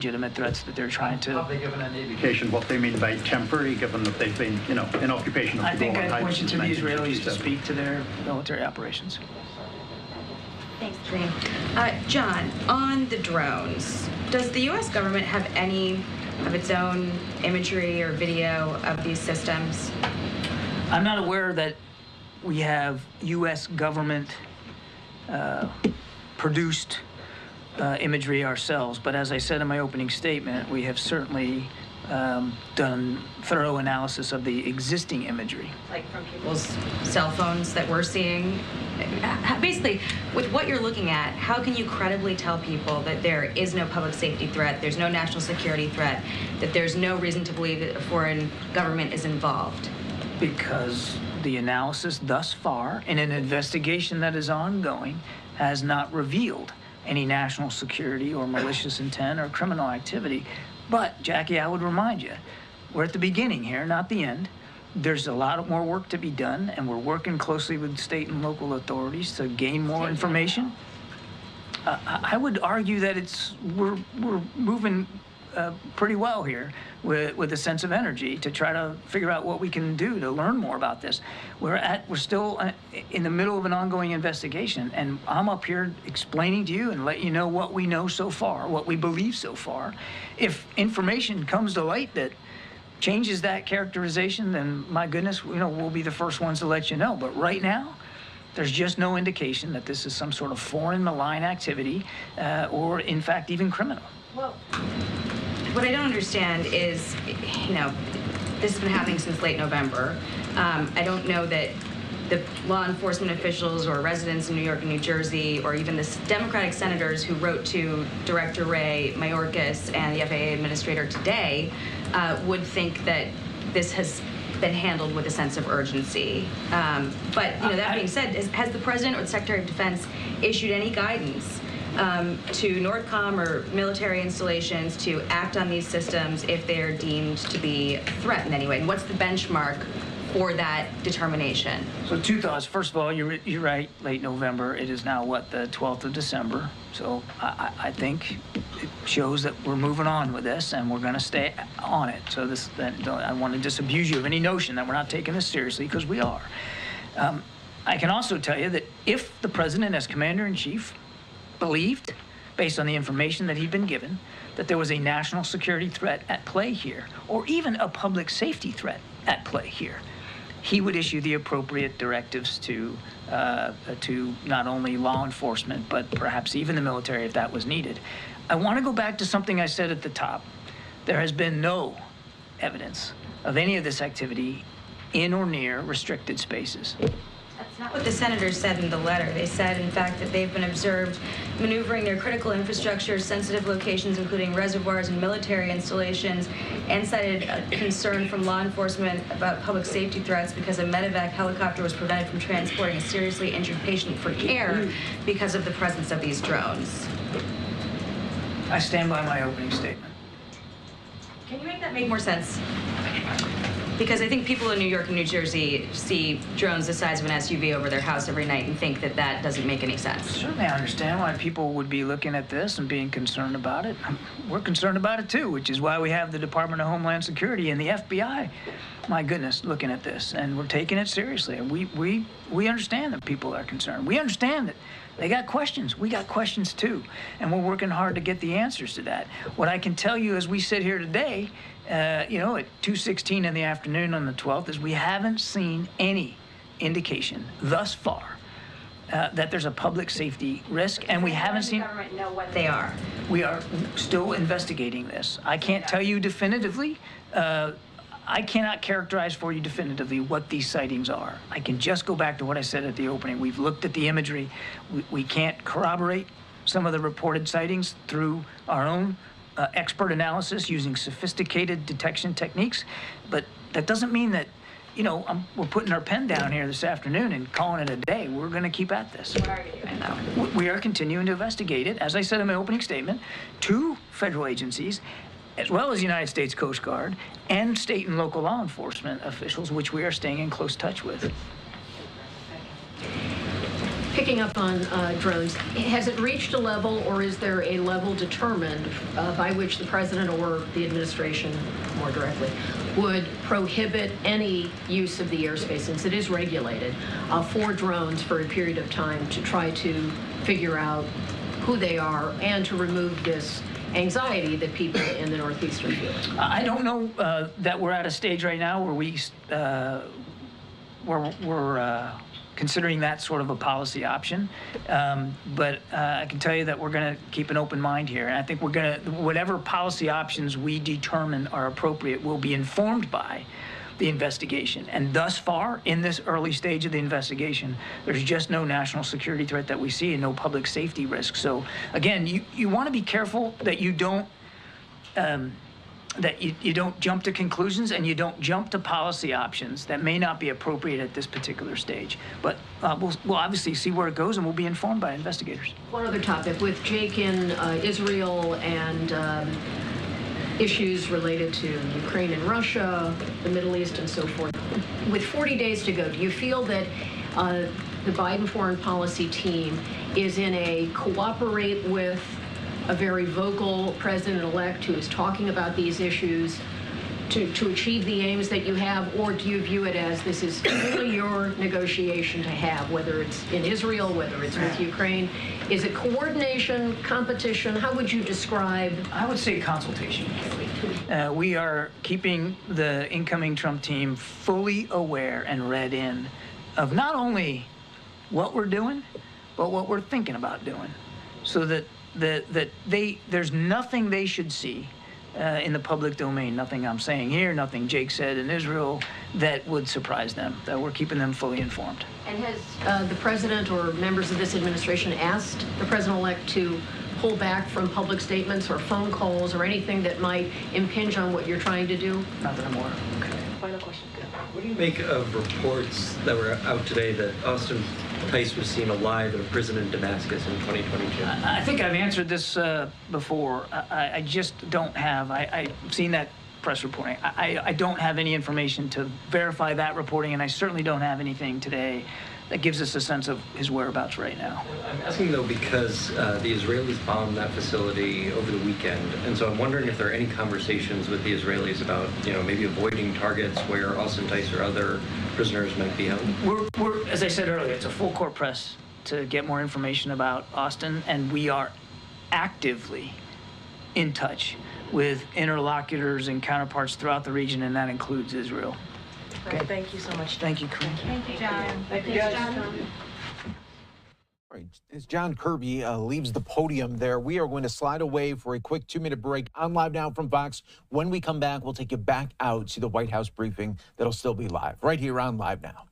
legitimate threats that they're trying to. Have they given any indication what they mean by temporary, given that they've been, you know, in occupation of the I think Golan I point you Heights to the since Israelis to 1967? speak to their military operations. Thanks, Dream. John, on the drones, does the U.S. government have any of its own imagery or video of these systems? I'm not aware that we have U.S. government produced imagery ourselves, but as I said in my opening statement, we have certainly done thorough analysis of the existing imagery. Like from people's cell phones that we're seeing? Basically, with what you're looking at, how can you credibly tell people that there is no public safety threat, there's no national security threat, that there's no reason to believe that a foreign government is involved? Because the analysis thus far, in an investigation that is ongoing, has not revealed any national security or malicious intent or criminal activity. But, Jackie, I would remind you, we're at the beginning here, not the end. There's a lot more work to be done, and we're working closely with state and local authorities to gain more information. I would argue that we're moving pretty well here with a sense of energy to try to figure out what we can do to learn more about this. We're still in the middle of an ongoing investigation, and I'm up here explaining to you and let you know what we know so far, what we believe so far. If information comes to light that changes that characterization, then my goodness, you know, we'll be the first ones to let you know. But right now, there's just no indication that this is some sort of foreign malign activity or, in fact, even criminal. Well, what I don't understand is, you know, this has been happening since late November. I don't know that the law enforcement officials or residents in New York and New Jersey, or even the Democratic senators who wrote to Director Ray Mayorkas and the FAA administrator today would think that this has been handled with a sense of urgency. But, you know, that being said, has the President or the Secretary of Defense issued any guidance to NORTHCOM or military installations to act on these systems if they are deemed to be a threat in any way? And what's the benchmark for that determination? So two thoughts. First of all, you're right, late November. It is now, what, the 12th of December. So I think it shows that we're moving on with this, and we're going to stay on it. So I want to disabuse you of any notion that we're not taking this seriously, because we are. I can also tell you that if the President, as Commander-in-Chief, believed, based on the information that he'd been given, that there was a national security threat at play here, or even a public safety threat at play here, he would issue the appropriate directives to not only law enforcement, but perhaps even the military if that was needed. I want to go back to something I said at the top. There has been no evidence of any of this activity in or near restricted spaces. That's not what the senators said in the letter. They said, in fact, that they've been observed maneuvering their critical infrastructure, sensitive locations, including reservoirs and military installations, and cited a concern from law enforcement about public safety threats because a medevac helicopter was prevented from transporting a seriously injured patient for care because of the presence of these drones. I stand by my opening statement. Can you make that make more sense? Because I think people in New York and New Jersey see drones the size of an SUV over their house every night and think that that doesn't make any sense. Certainly I understand why people would be looking at this and being concerned about it. We're concerned about it too, which is why we have the Department of Homeland Security and the FBI, my goodness, looking at this. And we're taking it seriously. And we understand that people are concerned. We understand that they got questions. We got questions too. And we're working hard to get the answers to that. What I can tell you as we sit here today, you know, at 2:16 in the afternoon on the 12th, is we haven't seen any indication thus far that there's a public safety risk, and we haven't seen. The government know what they are. We are still investigating this. I can't tell you definitively. I cannot characterize for you definitively what these sightings are. I can just go back to what I said at the opening. We've looked at the imagery. We can't corroborate some of the reported sightings through our own expert analysis using sophisticated detection techniques, but that doesn't mean that, you know, we're putting our pen down here this afternoon and calling it a day. We're going to keep at this. What are you doing, though? We are continuing to investigate it, as I said in my opening statement, 2 federal agencies, as well as the United States Coast Guard and state and local law enforcement officials, which we are staying in close touch with. Picking up on drones, has it reached a level, or is there a level determined by which the president or the administration, more directly, would prohibit any use of the airspace, since it is regulated, for drones for a period of time to try to figure out who they are and to remove this anxiety that people in the Northeast are feeling? I don't know that we're at a stage right now where we're considering that sort of a policy option, but I can tell you that we're going to keep an open mind here, and I think we're going to, whatever policy options we determine are appropriate will be informed by the investigation. And thus far, in this early stage of the investigation, there's just no national security threat that we see and no public safety risk. So again, you want to be careful that you don't you don't jump to conclusions and you don't jump to policy options that may not be appropriate at this particular stage. But we'll obviously see where it goes, and we'll be informed by investigators. One other topic, with Jake in Israel and issues related to Ukraine and Russia, the Middle East, and so forth. With 40 days to go, do you feel that the Biden foreign policy team is in a cooperate with a very vocal president-elect who is talking about these issues to achieve the aims that you have, or do you view it as this is only your negotiation to have, whether it's in Israel, whether it's with Ukraine? Is it coordination, competition? How would you describe? I would say consultation. We are keeping the incoming Trump team fully aware and read in of not only what we're doing, but what we're thinking about doing, so that there's nothing they should see in the public domain, nothing I'm saying here, nothing Jake said in Israel, that would surprise them, that we're keeping them fully informed. And has the president or members of this administration asked the president-elect to pull back from public statements or phone calls or anything that might impinge on what you're trying to do? Not that I'm aware of. Okay. Final question. What do you make of reports that were out today that Austin Tice was seen alive in a prison in Damascus in 2022? I think I've answered this before. I just don't have, I've seen that press reporting. I don't have any information to verify that reporting, and I certainly don't have anything today that gives us a sense of his whereabouts right now. I'm asking, though, because the Israelis bombed that facility over the weekend, and so I'm wondering if there are any conversations with the Israelis about, maybe avoiding targets where Austin Tice or other prisoners might be held. We're, as I said earlier, it's a full court press to get more information about Austin, and we are actively in touch with interlocutors and counterparts throughout the region, and that includes Israel. Okay. Thank you so much. Thank you, Corinne. Thank you, John. Thank you, guys. All right, as John Kirby leaves the podium there, we are going to slide away for a quick 2-minute break on Live Now from Fox. When we come back, we'll take you back out to the White House briefing that'll still be live right here on Live Now.